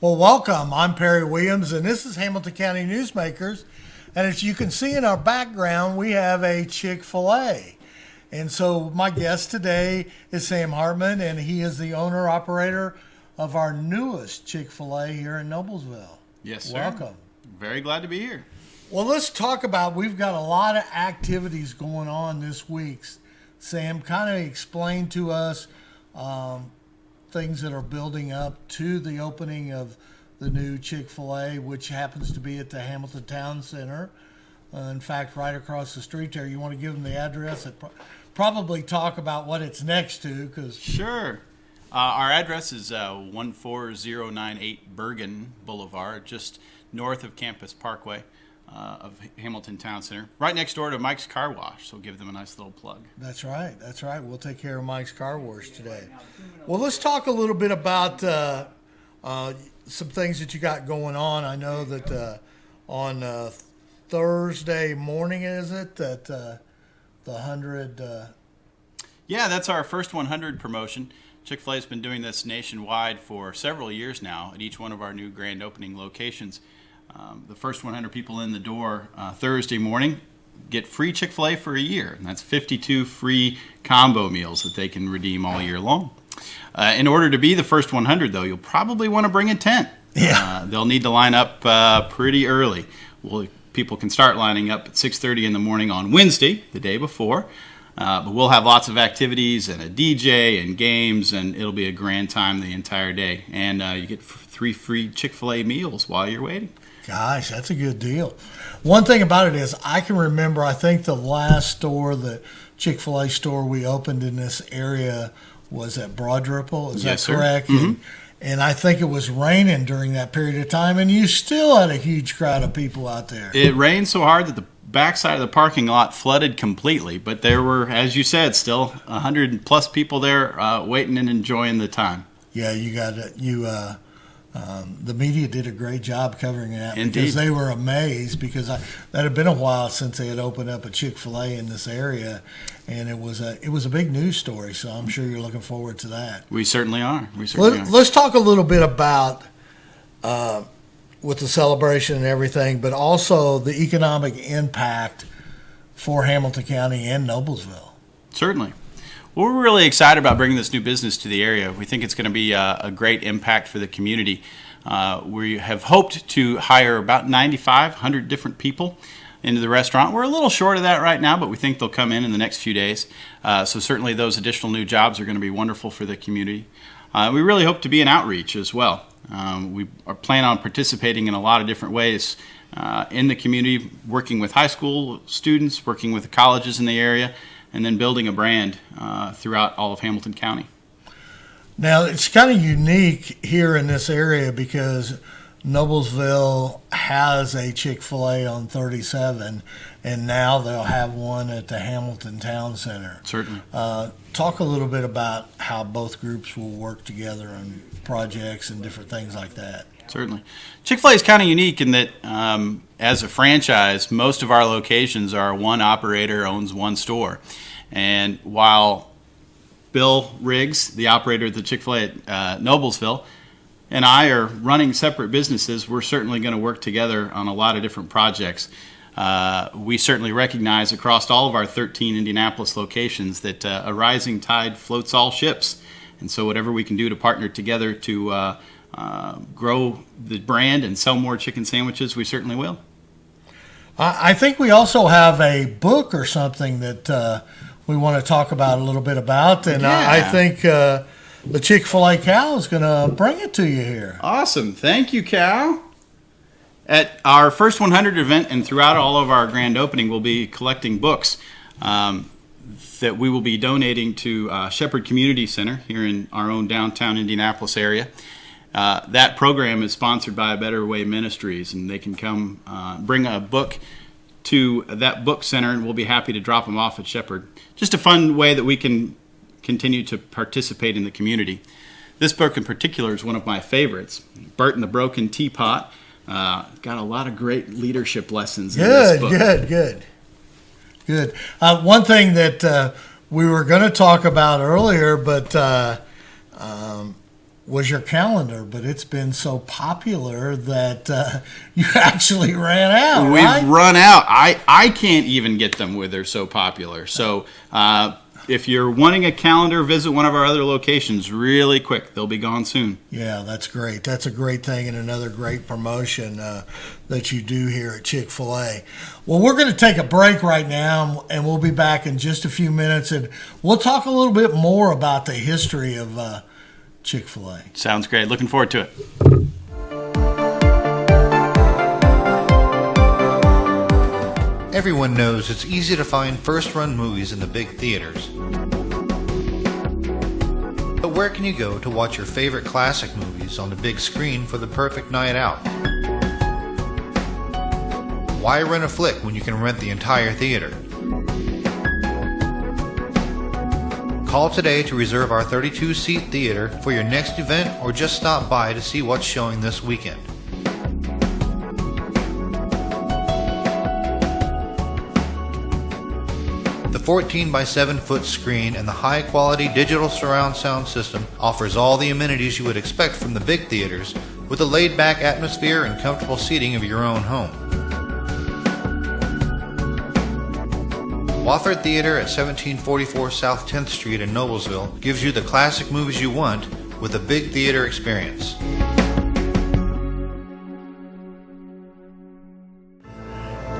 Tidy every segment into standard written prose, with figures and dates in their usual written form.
Well, welcome. I'm Perry Williams, and this is Hamilton County Newsmakers. And as you can see in our background, we have a Chick-fil-A. And so my guest today is Sam Hartman, and he is the owner-operator of our newest Chick-fil-A here in Noblesville. Yes, sir. Welcome. Very glad to be here. Well, let's talk about, we've got a lot of activities going on this week. Sam, kind of explain to us things that are building up to the opening of the new Chick-fil-A, which happens to be at the Hamilton Town Center. In fact, right across the street there. You want to give them the address? Probably talk about what it's next to. Sure. Our address is 14098 Bergen Boulevard, just north of Campus Parkway of Hamilton Town Center, right next door to Mike's Car Wash, so give them a nice little plug. That's right. We'll take care of Mike's Car Wash today. Well, let's talk a little bit about some things that you got going on. I know that on Thursday morning, is it, that the 100... Yeah, that's our first 100 promotion. Chick-fil-A has been doing this nationwide for several years now at each one of our new grand opening locations. The first 100 people in the door Thursday morning get free Chick-fil-A for a year, and that's 52 free combo meals that they can redeem all year long. In order to be the first 100, though, you'll probably want to bring a tent. Yeah. They'll need to line up pretty early. People can start lining up at 6:30 in the morning on Wednesday, the day before. But we'll have lots of activities and a DJ and games, and it'll be a grand time the entire day. And you get 3 free Chick-fil-A meals while you're waiting. Gosh, that's a good deal. One thing about it is I can remember, I think the last store, the Chick-fil-A store we opened in this area was at Broad Ripple. Is Yes, that correct? Sir. Mm-hmm. And I think it was raining during that period of time, and you still had a huge crowd of people out there. It rained so hard that the backside of the parking lot flooded completely, but there were, as you said, still 100 plus people there waiting and enjoying the time. Yeah, the media did a great job covering that. Indeed. Because they were amazed, because that had been a while since they had opened up a Chick-fil-A in this area, and it was a big news story. So I'm sure you're looking forward to that. We certainly are. Let's talk a little bit about with the celebration and everything, but also the economic impact for Hamilton County and Noblesville. Certainly. Well, we're really excited about bringing this new business to the area. We think it's going to be a great impact for the community. We have hoped to hire about 9,500 different people into the restaurant. We're a little short of that right now, but we think they'll come in the next few days. So certainly those additional new jobs are going to be wonderful for the community. We really hope to be an outreach as well. We are planning on participating in a lot of different ways in the community, working with high school students, working with the colleges in the area, and then building a brand throughout all of Hamilton County. Now, it's kind of unique here in this area because Noblesville has a Chick-fil-A on 37, and now they'll have one at the Hamilton Town Center. Certainly. Talk a little bit about how both groups will work together on projects and different things like that. Certainly. Chick-fil-A is kind of unique in that as a franchise, most of our locations are one operator owns one store. And while Bill Riggs, the operator of the Chick-fil-A at Noblesville, and I are running separate businesses, we're certainly going to work together on a lot of different projects. We certainly recognize across all of our 13 Indianapolis locations that a rising tide floats all ships. And so whatever we can do to partner together to grow the brand and sell more chicken sandwiches, we certainly will. I think we also have a book or something that we want to talk about a little bit about, and Yeah. I think the Chick-fil-A Cal is going to bring it to you here. Awesome. Thank you, Cal. At our first 100 event and throughout all of our grand opening, we'll be collecting books that we will be donating to Shepherd Community Center here in our own downtown Indianapolis area. That program is sponsored by Better Way Ministries, and they can come bring a book to that book center, and we'll be happy to drop them off at Shepherd. Just a fun way that we can continue to participate in the community. This book in particular is one of my favorites, Bert and the Broken Teapot. Got a lot of great leadership lessons in this book. Good. One thing that we were going to talk about earlier, but was your calendar, but it's been so popular that you actually ran out. We've run out. I can't even get them where they're so popular. So if you're wanting a calendar, visit one of our other locations really quick. They'll be gone soon. Yeah, that's great. That's a great thing and another great promotion that you do here at Chick-fil-A. Well, we're going to take a break right now, and we'll be back in just a few minutes, and we'll talk a little bit more about the history of Chick-fil-A. Sounds great. Looking forward to it. Everyone knows it's easy to find first-run movies in the big theaters. But where can you go to watch your favorite classic movies on the big screen for the perfect night out? Why rent a flick when you can rent the entire theater? Call today to reserve our 32-seat theater for your next event, or just stop by to see what's showing this weekend. The 14 by 7 foot screen and the high quality digital surround sound system offers all the amenities you would expect from the big theaters, with a laid back atmosphere and comfortable seating of your own home. Wofford Theater at 1744 South 10th Street in Noblesville gives you the classic movies you want with a big theater experience.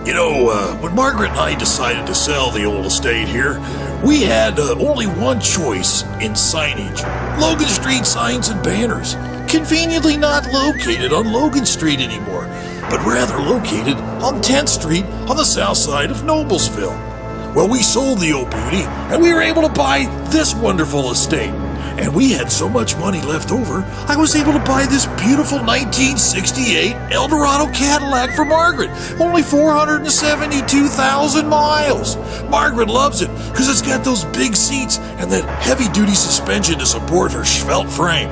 You know, when Margaret and I decided to sell the old estate here, we had only one choice in signage: Logan Street signs and banners. Conveniently not located on Logan Street anymore, but rather located on 10th Street on the south side of Noblesville. Well, we sold the old beauty, and we were able to buy this wonderful estate. And we had so much money left over, I was able to buy this beautiful 1968 Eldorado Cadillac for Margaret. Only 472,000 miles. Margaret loves it because it's got those big seats and that heavy-duty suspension to support her svelte frame.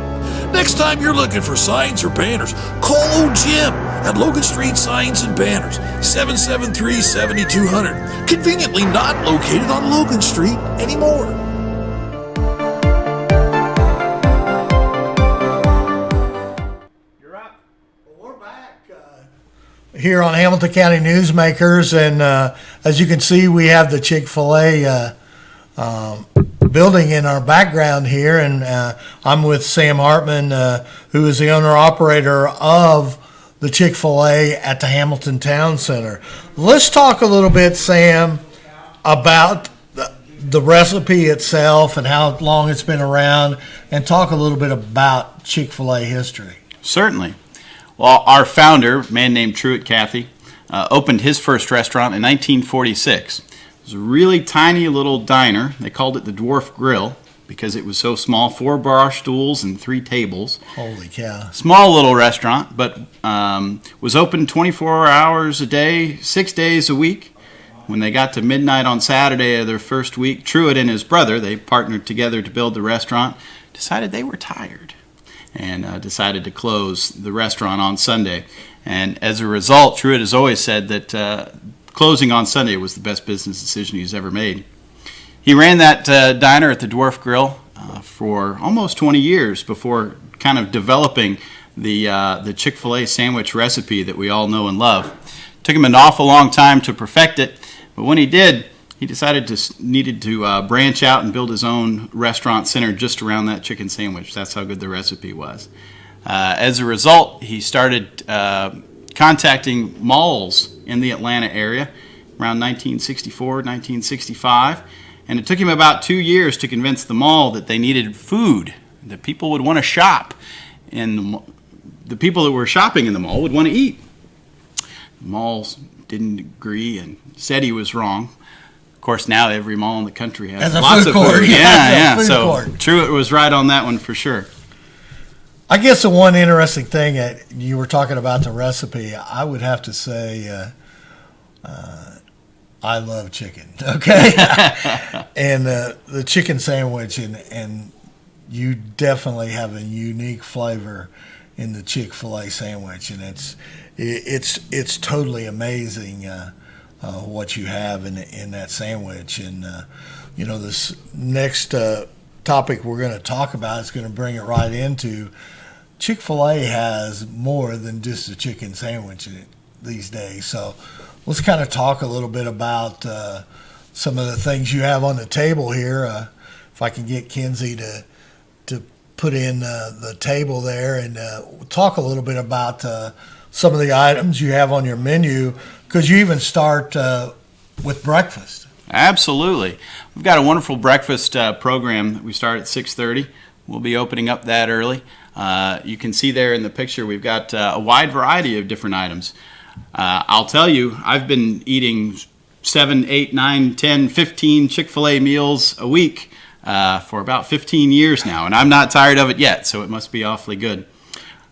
Next time you're looking for signs or banners, call old Jim at Logan Street Signs and Banners, 773-7200. Conveniently not located on Logan Street anymore. We're back here on Hamilton County Newsmakers, and as you can see, we have the Chick-fil-A building in our background here, and I'm with Sam Hartman, who is the owner-operator of the Chick-fil-A at the Hamilton Town Center. Let's talk a little bit, Sam, about the recipe itself and how long it's been around, and talk a little bit about Chick-fil-A history. Certainly. Well, our founder, a man named Truett Cathy, opened his first restaurant in 1946. It was a really tiny little diner. They called it the Dwarf Grill because it was so small, 4 bar stools and 3 tables. Holy cow. Small little restaurant, but was open 24 hours a day, 6 days a week. When they got to midnight on Saturday of their first week, Truett and his brother, they partnered together to build the restaurant, decided they were tired and decided to close the restaurant on Sunday. And as a result, Truett has always said that closing on Sunday was the best business decision he's ever made. He ran that diner at the Dwarf Grill for almost 20 years before kind of developing the Chick-fil-A sandwich recipe that we all know and love. Took him an awful long time to perfect it, but when he did, he decided needed to branch out and build his own restaurant centered just around that chicken sandwich. That's how good the recipe was. As a result, he started contacting malls in the Atlanta area around 1964, 1965, and it took him about 2 years to convince the mall that they needed food, that people would want to shop, and the people that were shopping in the mall would want to eat. The malls didn't agree and said he was wrong. Of course, now every mall in the country has lots of food. Yeah. So Truett was right on that one for sure. I guess the one interesting thing that you were talking about the recipe, I would have to say I love chicken, okay? And the chicken sandwich, and you definitely have a unique flavor in the Chick-fil-A sandwich, and it's totally amazing what you have in that sandwich. And this next topic we're going to talk about is going to bring it right into. Chick-fil-A has more than just a chicken sandwich these days. So let's kind of talk a little bit about some of the things you have on the table here. If I can get Kinsey to put in the table there, and talk a little bit about some of the items you have on your menu, because you even start with breakfast. Absolutely. We've got a wonderful breakfast program that we start at 6:30. We'll be opening up that early. You can see there in the picture we've got a wide variety of different items. I'll tell you, I've been eating 7, 8, 9, 10, 15 Chick-fil-A meals a week for about 15 years now, and I'm not tired of it yet, so it must be awfully good.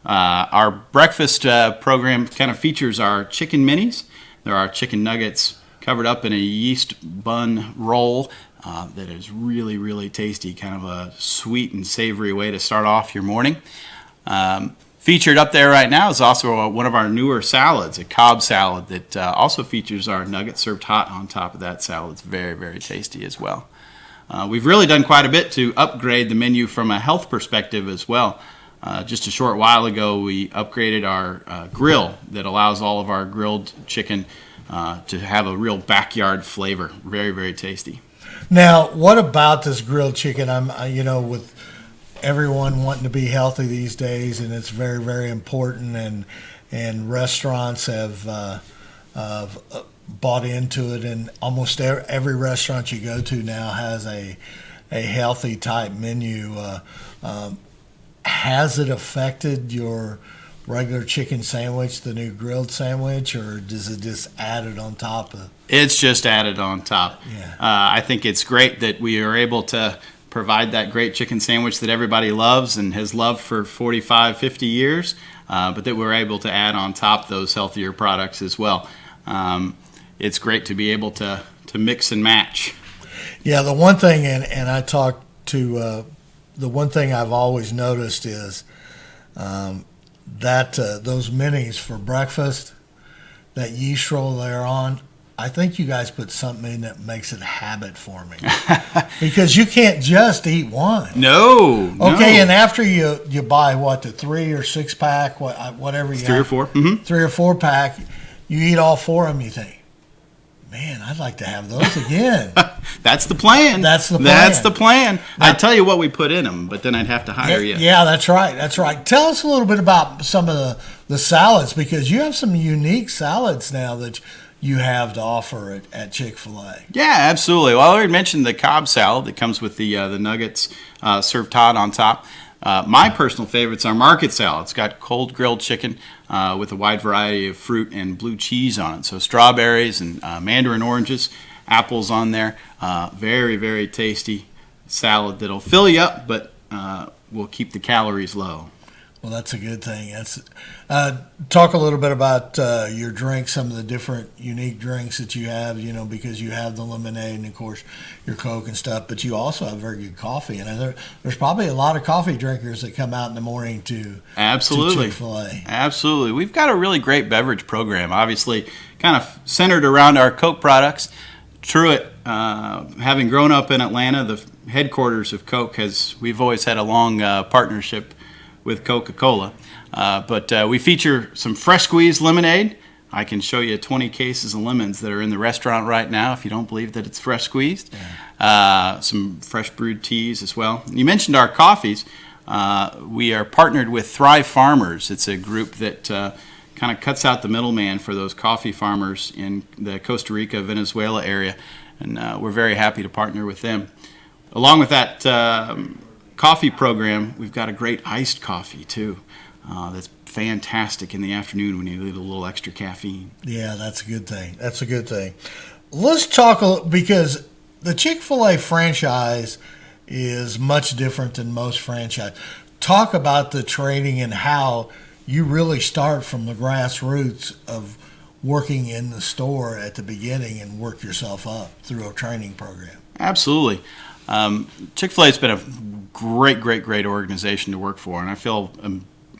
Our breakfast program kind of features our chicken minis. There are chicken nuggets covered up in a yeast bun roll that is really, really tasty, kind of a sweet and savory way to start off your morning. Featured up there right now is also one of our newer salads, a Cobb salad that also features our nuggets served hot on top of that salad. It's very, very tasty as well. We've really done quite a bit to upgrade the menu from a health perspective as well. Just a short while ago, we upgraded our grill that allows all of our grilled chicken to have a real backyard flavor. Very, very tasty. Now, what about this grilled chicken? With everyone wanting to be healthy these days, and it's very, very important, and restaurants have bought into it, and almost every restaurant you go to now has a healthy type menu. Has it affected your regular chicken sandwich, the new grilled sandwich, or does it just add it on top of? It's just added on top. Yeah. I think it's great that we are able to provide that great chicken sandwich that everybody loves and has loved for 45, 50 years, but that we're able to add on top those healthier products as well. It's great to be able to mix and match. Yeah, the one thing, and I talked to, the one thing I've always noticed is that those minis for breakfast, that yeast roll they're on, I think you guys put something in that makes it a habit for me. Because you can't just eat one. No. Okay, no. and after you buy, the 3 or 6 pack, whatever you It's 3 or 4. Mm-hmm. 3 or 4 pack, you eat all 4 of them, you think, man, I'd like to have those again. That's the plan. That's the plan. That's the plan. I'd tell you what we put in them, but then I'd have to hire you. Yeah, that's right. That's right. Tell us a little bit about some of the salads, because you have some unique salads now that you have to offer at Chick-fil-A. Yeah, absolutely. Well, I already mentioned the Cobb salad that comes with the nuggets served hot on top. My personal favorite's our market salad. It's got cold grilled chicken with a wide variety of fruit and blue cheese on it. So strawberries and mandarin oranges, apples on there. Very, very tasty salad that'll fill you up, but will keep the calories low. Well, that's a good thing. Talk a little bit about your drinks, some of the different unique drinks that you have, because you have the lemonade and, of course, your Coke and stuff, but you also have very good coffee. And there's probably a lot of coffee drinkers that come out in the morning to Chick-fil-A. Absolutely. We've got a really great beverage program, obviously kind of centered around our Coke products. Truett, having grown up in Atlanta, the headquarters of Coke, we've always had a long partnership with Coca-Cola. But we feature some fresh squeezed lemonade. I can show you 20 cases of lemons that are in the restaurant right now if you don't believe that it's fresh squeezed. Yeah. Some fresh brewed teas as well. You mentioned our coffees. We are partnered with Thrive Farmers. It's a group that kind of cuts out the middleman for those coffee farmers in the Costa Rica, Venezuela area. And we're very happy to partner with them. Along with that coffee program, we've got a great iced coffee too. That's fantastic in the afternoon when you need a little extra caffeine. Yeah, that's a good thing. That's a good thing. Let's talk because the Chick-fil-A franchise is much different than most franchises. Talk about the training and how you really start from the grassroots of working in the store at the beginning and work yourself up through a training program. Absolutely. Chick-fil-A has been a great organization to work for, and I feel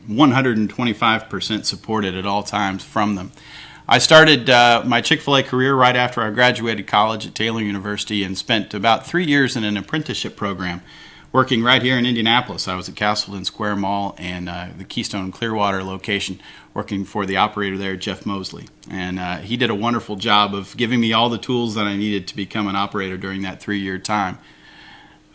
125% supported at all times from them. I started my Chick-fil-A career right after I graduated college at Taylor University and spent about 3 years in an apprenticeship program working right here in Indianapolis. I was at Castleton Square Mall and the Keystone Clearwater location, working for the operator there, Jeff Mosley. And he did a wonderful job of giving me all the tools that I needed to become an operator during that 3-year time.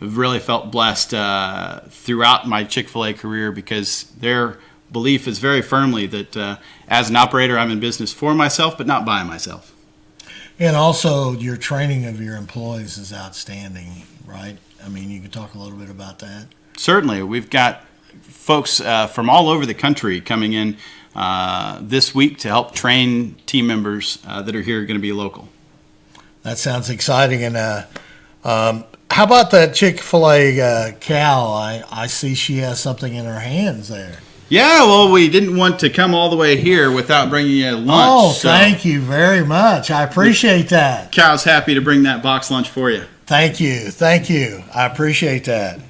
I've really felt blessed throughout my Chick-fil-A career because their belief is very firmly that as an operator, I'm in business for myself, but not by myself. And also, your training of your employees is outstanding, right? I mean, you could talk a little bit about that. Certainly. We've got folks from all over the country coming in this week to help train team members that are here going to be local. That sounds exciting. And how about that Chick-fil-A cow? I see she has something in her hands there. Yeah, well, we didn't want to come all the way here without bringing you lunch. Oh, thank you very much. I appreciate that. Cow's happy to bring that box lunch for you. Thank you. Thank you. I appreciate that.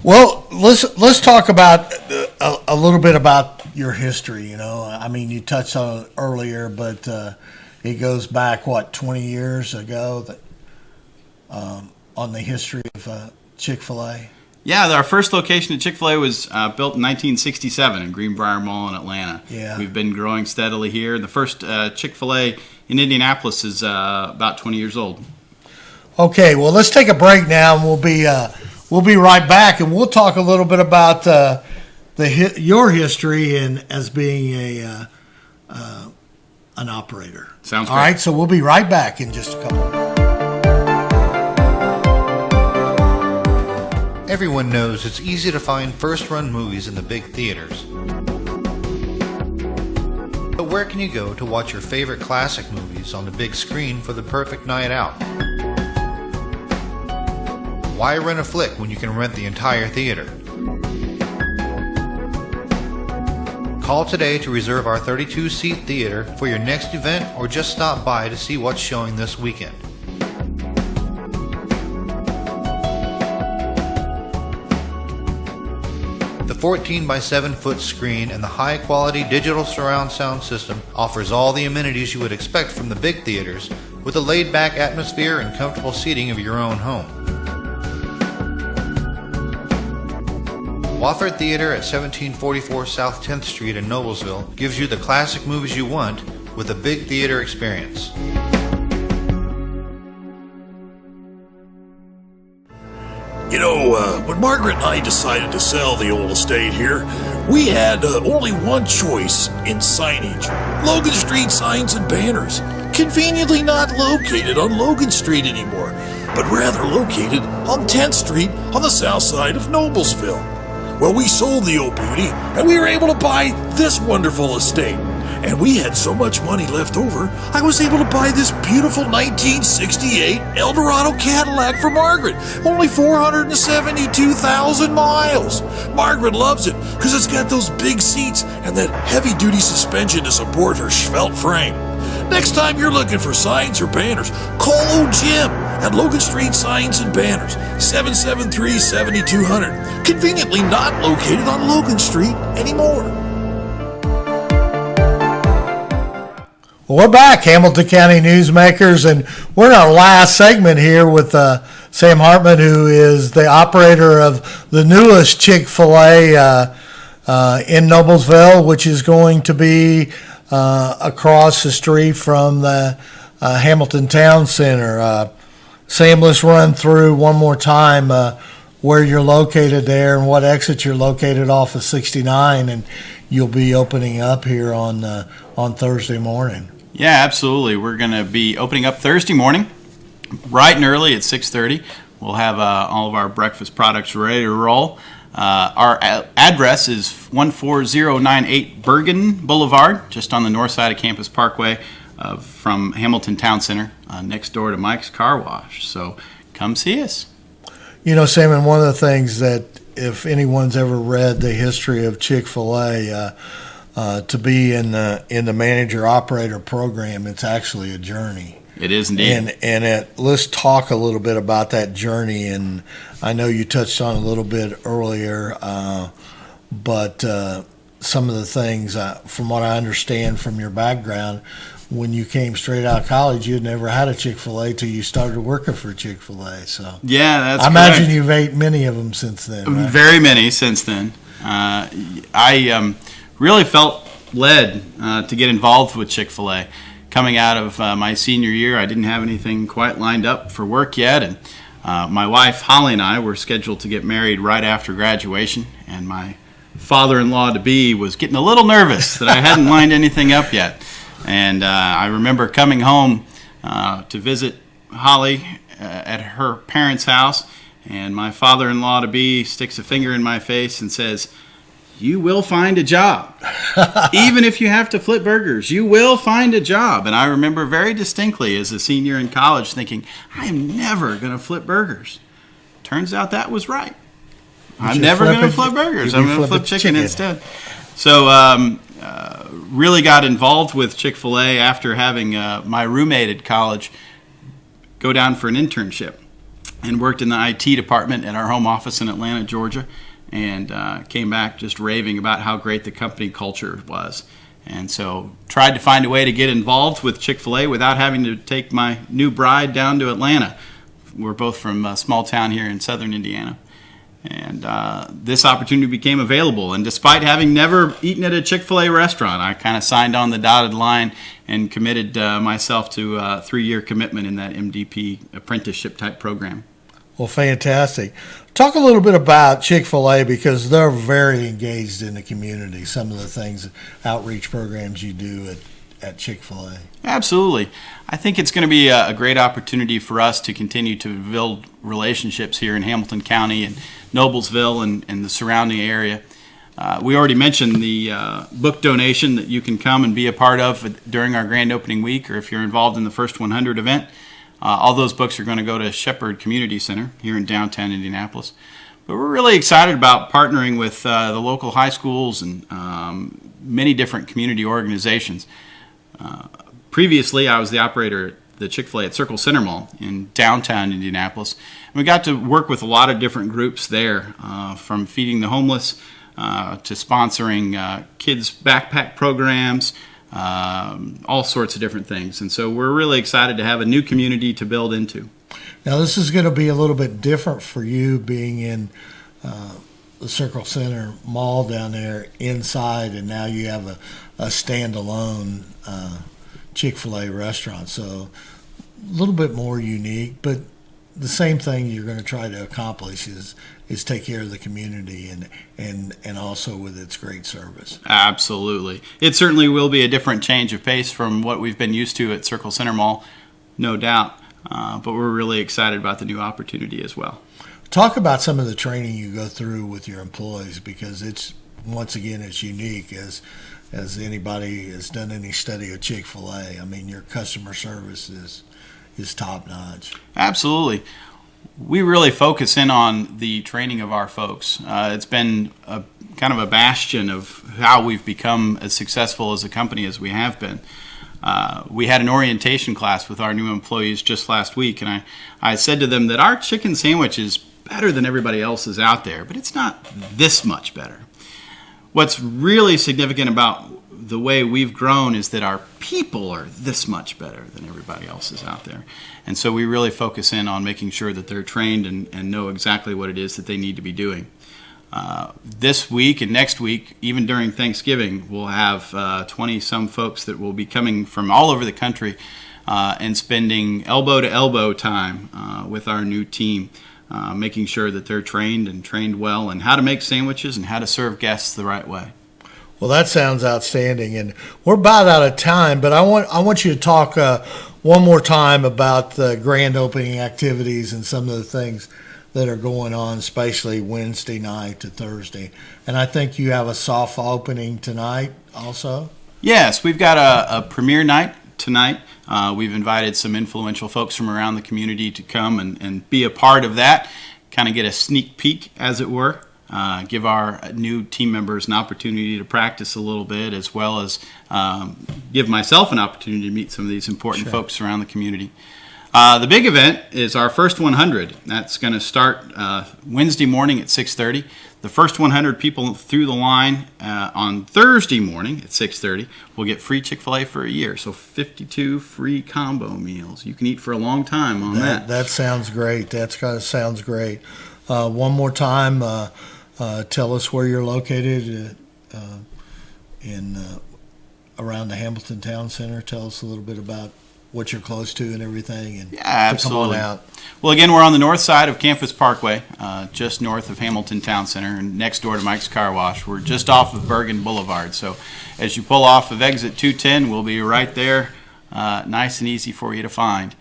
Well, let's talk about a little bit about your history. You know, I mean, you touched on it earlier, but it goes back 20 years ago that on the history of Chick-fil-A. Yeah, our first location at Chick-fil-A was built in 1967 in Greenbrier Mall in Atlanta. Yeah. We've been growing steadily here. The first Chick-fil-A in Indianapolis is about 20 years old. Okay, well, let's take a break now, and we'll be right back, and we'll talk a little bit about your history and as being an operator. Sounds all great. right. So we'll be right back in just a couple of minutes. Everyone knows it's easy to find first-run movies in the big theaters. But where can you go to watch your favorite classic movies on the big screen for the perfect night out? Why rent a flick when you can rent the entire theater? Call today to reserve our 32-seat theater for your next event or just stop by to see what's showing this weekend. The 14 by 7 foot screen and the high quality digital surround sound system offers all the amenities you would expect from the big theaters with a laid back atmosphere and comfortable seating of your own home. Wofford Theater at 1744 South 10th Street in Noblesville gives you the classic movies you want with a big theater experience. You know, when Margaret and I decided to sell the old estate here, we had only one choice in signage. Logan Street signs and banners. Conveniently not located on Logan Street anymore, but rather located on 10th Street on the south side of Noblesville. Well, we sold the old beauty, and we were able to buy this wonderful estate. And we had so much money left over, I was able to buy this beautiful 1968 Eldorado Cadillac for Margaret. Only 472,000 miles. Margaret loves it because it's got those big seats and that heavy-duty suspension to support her svelte frame. Next time you're looking for signs or banners, call old Jim at Logan Street Signs and Banners, 773-7200. Conveniently not located on Logan Street anymore. Well, we're back, Hamilton County Newsmakers, and we're in our last segment here with Sam Hartman, who is the operator of the newest Chick-fil-A in Noblesville, which is going to be across the street from the Hamilton Town Center. Sam, let's run through one more time where you're located there and what exit you're located off of 69, and you'll be opening up here on Thursday morning. Yeah, absolutely. We're going to be opening up Thursday morning, bright and early at 6:30. We'll have all of our breakfast products ready to roll. Our address is 14098 Bergen Boulevard, just on the north side of Campus Parkway from Hamilton Town Center, next door to Mike's Car Wash. So come see us. You know, Sam, and one of the things that if anyone's ever read the history of Chick-fil-A, to be in the manager-operator program, it's actually a journey. It is indeed. And let's talk a little bit about that journey. And I know you touched on it a little bit earlier, but some of the things, from what I understand from your background, when you came straight out of college, you'd never had a Chick-fil-A till you started working for Chick-fil-A. So Yeah, that's I imagine correct. you've ate many of them since then, right? Very many since then. I really felt led to get involved with Chick-fil-A. Coming out of my senior year, I didn't have anything quite lined up for work yet, and my wife Holly and I were scheduled to get married right after graduation, and my father-in-law-to-be was getting a little nervous that I hadn't lined anything up yet. And I remember coming home to visit Holly at her parents' house, and my father-in-law-to-be sticks a finger in my face and says, "You will find a job. Even if you have to flip burgers, you will find a job." And I remember very distinctly as a senior in college thinking, I am never going to flip burgers. Turns out that was right. I'm never going to flip burgers. I'm going to flip chicken instead. So really got involved with Chick-fil-A after having my roommate at college go down for an internship, and worked in the IT department at our home office in Atlanta, Georgia, and came back just raving about how great the company culture was. And so tried to find a way to get involved with Chick-fil-A without having to take my new bride down to Atlanta. We're both from a small town here in southern Indiana. And this opportunity became available. And despite having never eaten at a Chick-fil-A restaurant, I kind of signed on the dotted line and committed myself to a 3-year commitment in that MDP apprenticeship type program. Well, fantastic. Talk a little bit about Chick-fil-A, because they're very engaged in the community, some of the things, outreach programs you do at Chick-fil-A. Absolutely. I think it's going to be a great opportunity for us to continue to build relationships here in Hamilton County and Noblesville and the surrounding area. We already mentioned the book donation that you can come and be a part of during our grand opening week, or if you're involved in the First 100 event. All those books are going to go to Shepherd Community Center here in downtown Indianapolis. But we're really excited about partnering with the local high schools and many different community organizations. Previously, I was the operator at the Chick-fil-A at Circle Center Mall in downtown Indianapolis. And we got to work with a lot of different groups there, from feeding the homeless to sponsoring kids' backpack programs, all sorts of different things. And so we're really excited to have a new community to build into. Now, this is going to be a little bit different for you, being in the Circle Center Mall down there inside, and now you have a standalone Chick-fil-A restaurant. So a little bit more unique, but the same thing you're going to try to accomplish is take care of the community and also with its great service. Absolutely. It certainly will be a different change of pace from what we've been used to at Circle Center Mall, no doubt. But we're really excited about the new opportunity as well. Talk about some of the training you go through with your employees, because it's unique as anybody has done any study of Chick-fil-A. I mean, your customer service is top notch. Absolutely. We really focus in on the training of our folks. It's been a kind of a bastion of how we've become as successful as a company as we have been. We had an orientation class with our new employees just last week, and I said to them that our chicken sandwich is better than everybody else's out there, but it's not this much better. What's really significant about the way we've grown is that our people are this much better than everybody else's out there. And so we really focus in on making sure that they're trained and know exactly what it is that they need to be doing. This week and next week, even during Thanksgiving, we'll have 20-some folks that will be coming from all over the country and spending elbow-to-elbow time with our new team, making sure that they're trained well and how to make sandwiches and how to serve guests the right way. Well, that sounds outstanding, and we're about out of time. But I want you to talk one more time about the grand opening activities and some of the things that are going on, especially Wednesday night to Thursday. And I think you have a soft opening tonight also. Yes, we've got a premiere night tonight. We've invited some influential folks from around the community to come and be a part of that, kind of get a sneak peek, as it were. Give our new team members an opportunity to practice a little bit, as well as give myself an opportunity to meet some of these important folks around the community. The big event is our first 100. That's going to start Wednesday morning at 6:30. The first 100 people through the line on Thursday morning at 6:30 will get free Chick-fil-A for a year. So 52 free combo meals. You can eat for a long time on that. That sounds great. Sounds great. One more time, tell us where you're located in around the Hamilton Town Center. Tell us a little bit about what you're close to and everything. And Yeah, absolutely. Come on out. Well, again, we're on the north side of Campus Parkway, just north of Hamilton Town Center, and next door to Mike's Car Wash. We're just off of Bergen Boulevard. So as you pull off of exit 210, we'll be right there, nice and easy for you to find.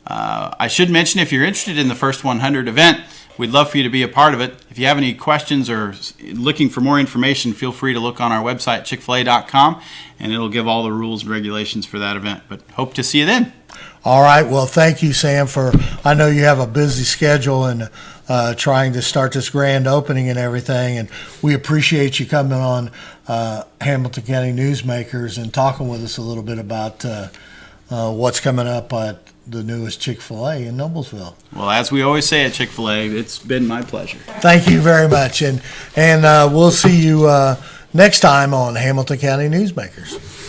I should mention, if you're interested in the first 100 event, we'd love for you to be a part of it. If you have any questions or looking for more information, feel free to look on our website, ChickfilA.com, and it'll give all the rules and regulations for that event. But hope to see you then. All right. Well, thank you, Sam, I know you have a busy schedule and trying to start this grand opening and everything. And we appreciate you coming on Hamilton County Newsmakers and talking with us a little bit about what's coming up at the newest Chick-fil-A in Noblesville. Well, as we always say at Chick-fil-A, it's been my pleasure. Thank you very much. And we'll see you next time on Hamilton County Newsmakers.